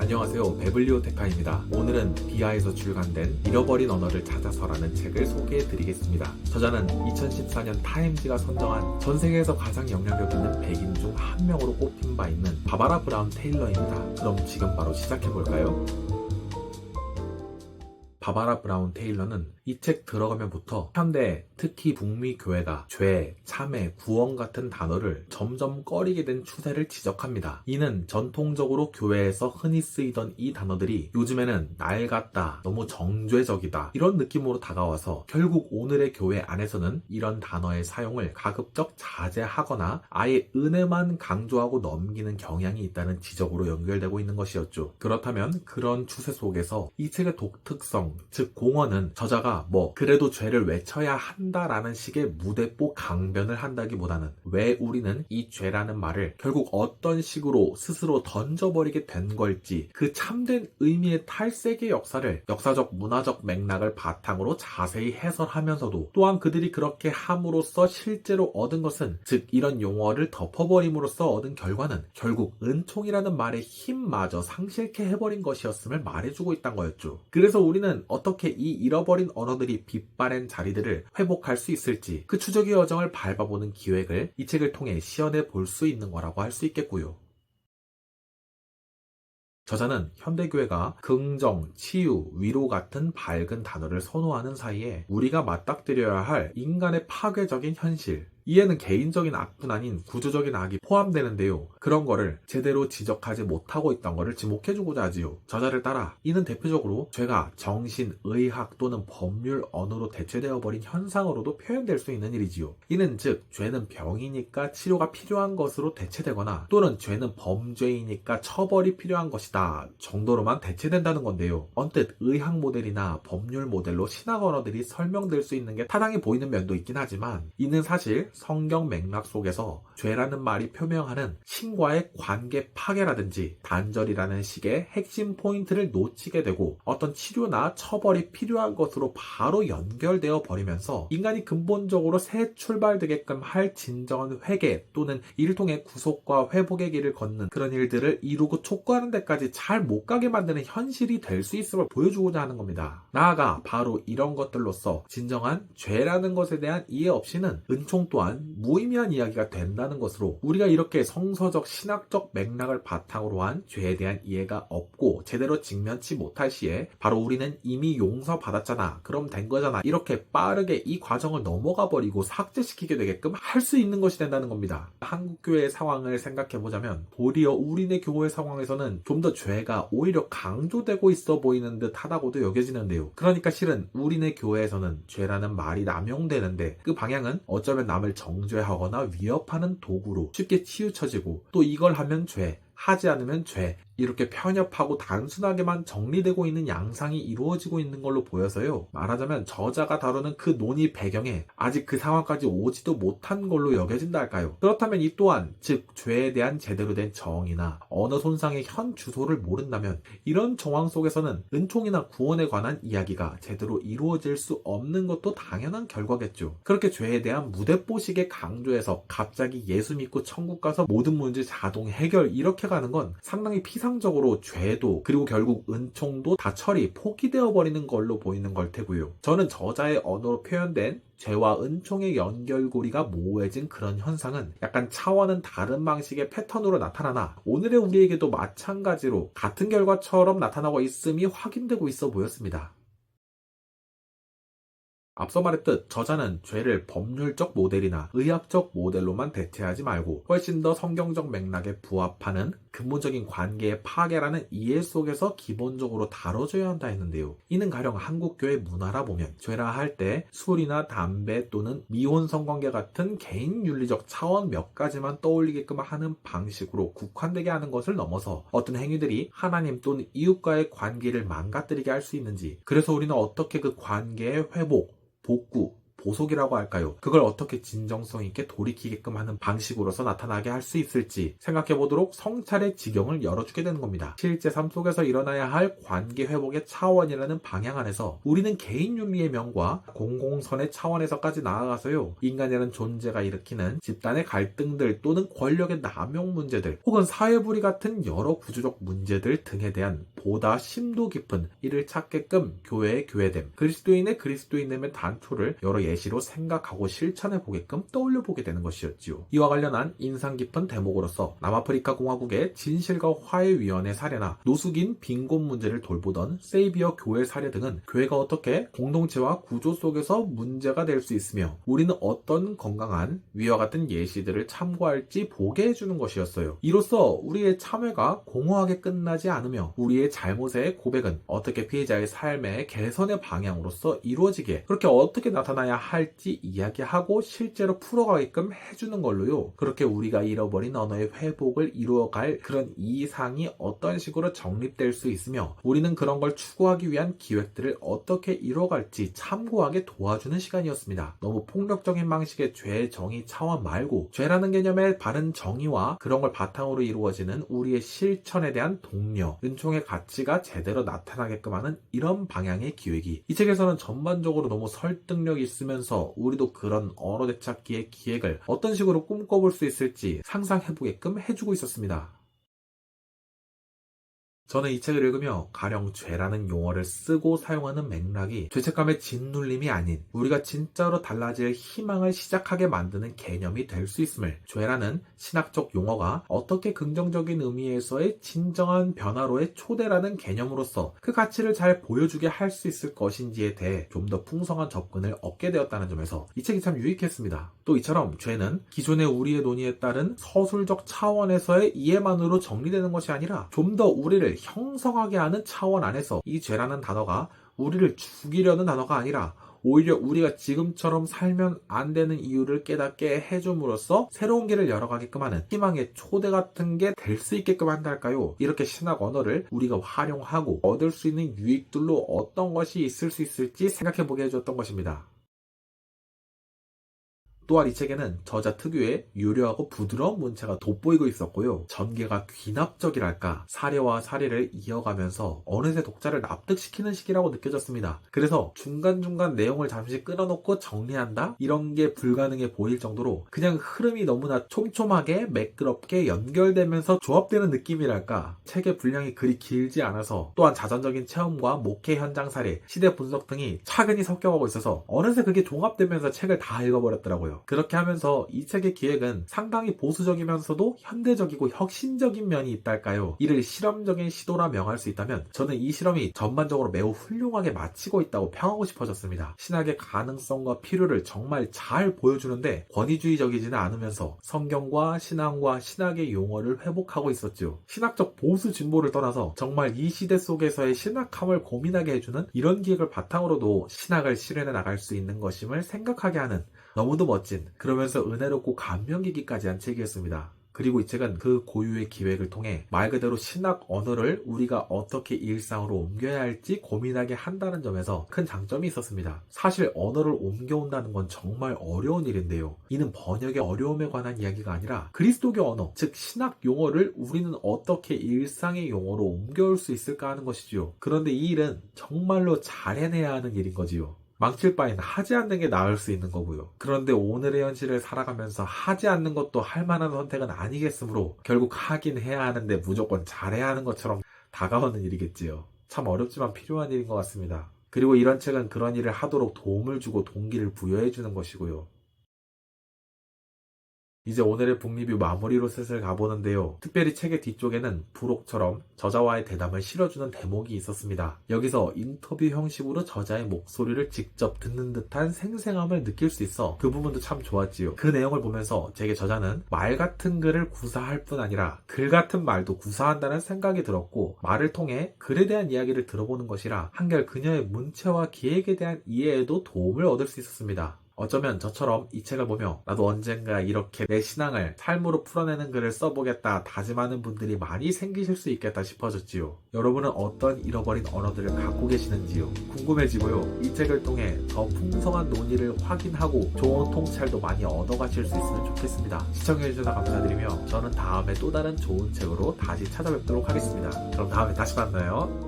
안녕하세요. 베블리오테카입니다. 오늘은 비아에서 출간된 잃어버린 언어를 찾아서라는 책을 소개해드리겠습니다. 저자는 2014년 타임지가 선정한 전 세계에서 가장 영향력 있는 100인 중 한 명으로 꼽힌 바 있는 바바라 브라운 테일러입니다. 그럼 지금 바로 시작해볼까요? 바바라 브라운 테일러는 이 책 들어가면부터 현대, 특히 북미 교회가 죄, 참회, 구원 같은 단어를 점점 꺼리게 된 추세를 지적합니다. 이는 전통적으로 교회에서 흔히 쓰이던 이 단어들이 요즘에는 낡았다, 너무 정죄적이다 이런 느낌으로 다가와서 결국 오늘의 교회 안에서는 이런 단어의 사용을 가급적 자제하거나 아예 은혜만 강조하고 넘기는 경향이 있다는 지적으로 연결되고 있는 것이었죠. 그렇다면 그런 추세 속에서 이 책의 독특성, 즉 공헌은 저자가 그래도 죄를 외쳐야 한다라는 식의 무대뽀 강변을 한다기보다는 왜 우리는 이 죄라는 말을 결국 어떤 식으로 스스로 던져버리게 된 걸지 그 참된 의미의 탈색의 역사를 역사적 문화적 맥락을 바탕으로 자세히 해설하면서도 또한 그들이 그렇게 함으로써 실제로 얻은 것은 즉 이런 용어를 덮어버림으로써 얻은 결과는 결국 은총이라는 말의 힘마저 상실케 해버린 것이었음을 말해주고 있단 거였죠. 그래서 우리는 어떻게 이 잃어버린 언어들이 빛바랜 자리들을 회복할 수 있을지 그 추적의 여정을 밟아보는 기획을 이 책을 통해 시연해 볼 수 있는 거라고 할 수 있겠고요. 저자는 현대교회가 긍정, 치유, 위로 같은 밝은 단어를 선호하는 사이에 우리가 맞닥뜨려야 할 인간의 파괴적인 현실, 이에는 개인적인 악뿐 아닌 구조적인 악이 포함되는데요. 그런 거를 제대로 지적하지 못하고 있던 거를 지목해주고자 하지요. 저자를 따라 이는 대표적으로 죄가 정신, 의학 또는 법률 언어로 대체되어 버린 현상으로도 표현될 수 있는 일이지요. 이는 즉 죄는 병이니까 치료가 필요한 것으로 대체되거나 또는 죄는 범죄이니까 처벌이 필요한 것이다 정도로만 대체된다는 건데요. 언뜻 의학 모델이나 법률 모델로 신학 언어들이 설명될 수 있는 게 타당해 보이는 면도 있긴 하지만 이는 사실 성경 맥락 속에서 죄라는 말이 표명하는 신과의 관계 파괴라든지 단절이라는 식의 핵심 포인트를 놓치게 되고 어떤 치료나 처벌이 필요한 것으로 바로 연결되어 버리면서 인간이 근본적으로 새 출발되게끔 할 진정한 회개 또는 이를 통해 구속과 회복의 길을 걷는 그런 일들을 이루고 촉구하는 데까지 잘 못 가게 만드는 현실이 될 수 있음을 보여주고자 하는 겁니다. 나아가 바로 이런 것들로서 진정한 죄라는 것에 대한 이해 없이는 은총 또한 무의미한 이야기가 된다는 것으로 우리가 이렇게 성서적 신학적 맥락을 바탕으로 한 죄에 대한 이해가 없고 제대로 직면치 못할 시에 바로 우리는 이미 용서받았잖아, 그럼 된 거잖아, 이렇게 빠르게 이 과정을 넘어가 버리고 삭제시키게 되게끔 할 수 있는 것이 된다는 겁니다. 한국교회의 상황을 생각해보자면 도리어 우리네 교회 상황에서는 좀 더 죄가 오히려 강조되고 있어 보이는 듯 하다고도 여겨지는데요. 그러니까 실은 우리네 교회에서는 죄라는 말이 남용되는데 그 방향은 어쩌면 남을 정죄하거나 위협하는 도구로 쉽게 치우쳐지고 또 이걸 하면 죄, 하지 않으면 죄 이렇게 편협하고 단순하게만 정리되고 있는 양상이 이루어지고 있는 걸로 보여서요. 말하자면 저자가 다루는 그 논의 배경에 아직 그 상황까지 오지도 못한 걸로 여겨진다 할까요? 그렇다면 이 또한 즉 죄에 대한 제대로 된 정의나 언어 손상의 현 주소를 모른다면 이런 정황 속에서는 은총이나 구원에 관한 이야기가 제대로 이루어질 수 없는 것도 당연한 결과겠죠. 그렇게 죄에 대한 무대뽀식의 강조에서 갑자기 예수 믿고 천국 가서 모든 문제 자동 해결 이렇게 가는 건 상당히 피상적으로 죄도 그리고 결국 은총도 다 처리 포기되어 버리는 걸로 보이는 걸 테고요. 저는 저자의 언어로 표현된 죄와 은총의 연결고리가 모호해진 그런 현상은 약간 차원은 다른 방식의 패턴으로 나타나나 오늘의 우리에게도 마찬가지로 같은 결과처럼 나타나고 있음이 확인되고 있어 보였습니다. 앞서 말했듯 저자는 죄를 법률적 모델이나 의학적 모델로만 대체하지 말고 훨씬 더 성경적 맥락에 부합하는 근본적인 관계의 파괴라는 이해 속에서 기본적으로 다뤄줘야 한다 했는데요. 이는 가령 한국교회 문화라 보면 죄라 할 때 술이나 담배 또는 미혼 성관계 같은 개인 윤리적 차원 몇 가지만 떠올리게끔 하는 방식으로 국한되게 하는 것을 넘어서 어떤 행위들이 하나님 또는 이웃과의 관계를 망가뜨리게 할 수 있는지, 그래서 우리는 어떻게 그 관계의 회복, 복구, 보속이라고 할까요? 그걸 어떻게 진정성 있게 돌이키게끔 하는 방식으로서 나타나게 할 수 있을지 생각해보도록 성찰의 지경을 열어주게 되는 겁니다. 실제 삶 속에서 일어나야 할 관계 회복의 차원이라는 방향 안에서 우리는 개인 윤리의 명과 공공선의 차원에서까지 나아가서요, 인간이라는 존재가 일으키는 집단의 갈등들 또는 권력의 남용 문제들 혹은 사회불이 같은 여러 구조적 문제들 등에 대한 보다 심도 깊은 이를 찾게끔 교회의 교회됨, 그리스도인의 그리스도인됨의 단초를 여러 예시로 생각하고 실천해 보게끔 떠올려 보게 되는 것이었지요. 이와 관련한 인상 깊은 대목으로서 남아프리카 공화국의 진실과 화해위원회 사례나 노숙인 빈곤 문제를 돌보던 세이비어 교회 사례 등은 교회가 어떻게 공동체와 구조 속에서 문제가 될 수 있으며 우리는 어떤 건강한 위와 같은 예시들을 참고할지 보게 해주는 것이었어요. 이로써 우리의 참회가 공허하게 끝나지 않으며 우리의 잘못의 고백은 어떻게 피해자의 삶의 개선의 방향으로서 이루어지게, 그렇게 어떻게 나타나야 할지 이야기하고 실제로 풀어가게끔 해주는 걸로요, 그렇게 우리가 잃어버린 언어의 회복을 이루어갈 그런 이상이 어떤 식으로 정립될 수 있으며 우리는 그런 걸 추구하기 위한 기획들을 어떻게 이루어갈지 참고하게 도와주는 시간이었습니다. 너무 폭력적인 방식의 죄, 정의 차원 말고 죄라는 개념의 바른 정의와 그런 걸 바탕으로 이루어지는 우리의 실천에 대한 독려, 은총의 가치가 제대로 나타나게끔 하는 이런 방향의 기획이 이 책에서는 전반적으로 너무 설득력이 있으면서 우리도 그런 언어 되찾기의 기획을 어떤 식으로 꿈꿔볼 수 있을지 상상해보게끔 해주고 있었습니다. 저는 이 책을 읽으며 가령 죄라는 용어를 쓰고 사용하는 맥락이 죄책감의 짓눌림이 아닌 우리가 진짜로 달라질 희망을 시작하게 만드는 개념이 될 수 있음을, 죄라는 신학적 용어가 어떻게 긍정적인 의미에서의 진정한 변화로의 초대라는 개념으로서 그 가치를 잘 보여주게 할 수 있을 것인지에 대해 좀 더 풍성한 접근을 얻게 되었다는 점에서 이 책이 참 유익했습니다. 또 이처럼 죄는 기존의 우리의 논의에 따른 서술적 차원에서의 이해만으로 정리되는 것이 아니라 좀 더 우리를 형성하게 하는 차원 안에서 이 죄라는 단어가 우리를 죽이려는 단어가 아니라 오히려 우리가 지금처럼 살면 안 되는 이유를 깨닫게 해줌으로써 새로운 길을 열어가게끔 하는 희망의 초대 같은 게 될 수 있게끔 한달까요? 이렇게 신학 언어를 우리가 활용하고 얻을 수 있는 유익들로 어떤 것이 있을 수 있을지 생각해보게 해줬던 것입니다. 또한 이 책에는 저자 특유의 유려하고 부드러운 문체가 돋보이고 있었고요. 전개가 귀납적이랄까, 사례와 사례를 이어가면서 어느새 독자를 납득시키는 시기라고 느껴졌습니다. 그래서 중간중간 내용을 잠시 끊어놓고 정리한다? 이런 게 불가능해 보일 정도로 그냥 흐름이 너무나 촘촘하게 매끄럽게 연결되면서 조합되는 느낌이랄까, 책의 분량이 그리 길지 않아서 또한 자전적인 체험과 목회 현장 사례, 시대 분석 등이 차근히 섞여가고 있어서 어느새 그게 종합되면서 책을 다 읽어버렸더라고요. 그렇게 하면서 이 책의 기획은 상당히 보수적이면서도 현대적이고 혁신적인 면이 있달까요? 이를 실험적인 시도라 명할 수 있다면 저는 이 실험이 전반적으로 매우 훌륭하게 마치고 있다고 평하고 싶어졌습니다. 신학의 가능성과 필요를 정말 잘 보여주는데 권위주의적이지는 않으면서 성경과 신앙과 신학의 용어를 회복하고 있었죠. 신학적 보수 진보를 떠나서 정말 이 시대 속에서의 신학함을 고민하게 해주는 이런 기획을 바탕으로도 신학을 실현해 나갈 수 있는 것임을 생각하게 하는 너무도 멋진, 그러면서 은혜롭고 감명 깊기까지 한 책이었습니다. 그리고 이 책은 그 고유의 기획을 통해 말 그대로 신학 언어를 우리가 어떻게 일상으로 옮겨야 할지 고민하게 한다는 점에서 큰 장점이 있었습니다. 사실 언어를 옮겨온다는 건 정말 어려운 일인데요. 이는 번역의 어려움에 관한 이야기가 아니라 그리스도교 언어, 즉 신학 용어를 우리는 어떻게 일상의 용어로 옮겨올 수 있을까 하는 것이지요. 그런데 이 일은 정말로 잘 해내야 하는 일인 거지요. 망칠 바엔 하지 않는 게 나을 수 있는 거고요. 그런데 오늘의 현실을 살아가면서 하지 않는 것도 할 만한 선택은 아니겠으므로 결국 하긴 해야 하는데 무조건 잘해야 하는 것처럼 다가오는 일이겠지요. 참 어렵지만 필요한 일인 것 같습니다. 그리고 이런 책은 그런 일을 하도록 도움을 주고 동기를 부여해 주는 것이고요. 이제 오늘의 북리뷰 마무리로 슬슬 가보는데요. 특별히 책의 뒤쪽에는 부록처럼 저자와의 대담을 실어주는 대목이 있었습니다. 여기서 인터뷰 형식으로 저자의 목소리를 직접 듣는 듯한 생생함을 느낄 수 있어 그 부분도 참 좋았지요. 그 내용을 보면서 제게 저자는 말 같은 글을 구사할 뿐 아니라 글 같은 말도 구사한다는 생각이 들었고, 말을 통해 글에 대한 이야기를 들어보는 것이라 한결 그녀의 문체와 기획에 대한 이해에도 도움을 얻을 수 있었습니다. 어쩌면 저처럼 이 책을 보며 나도 언젠가 이렇게 내 신앙을 삶으로 풀어내는 글을 써보겠다 다짐하는 분들이 많이 생기실 수 있겠다 싶어졌지요. 여러분은 어떤 잃어버린 언어들을 갖고 계시는지요? 궁금해지고요. 이 책을 통해 더 풍성한 논의를 확인하고 좋은 통찰도 많이 얻어가실 수 있으면 좋겠습니다. 시청해주셔서 감사드리며 저는 다음에 또 다른 좋은 책으로 다시 찾아뵙도록 하겠습니다. 그럼 다음에 다시 만나요.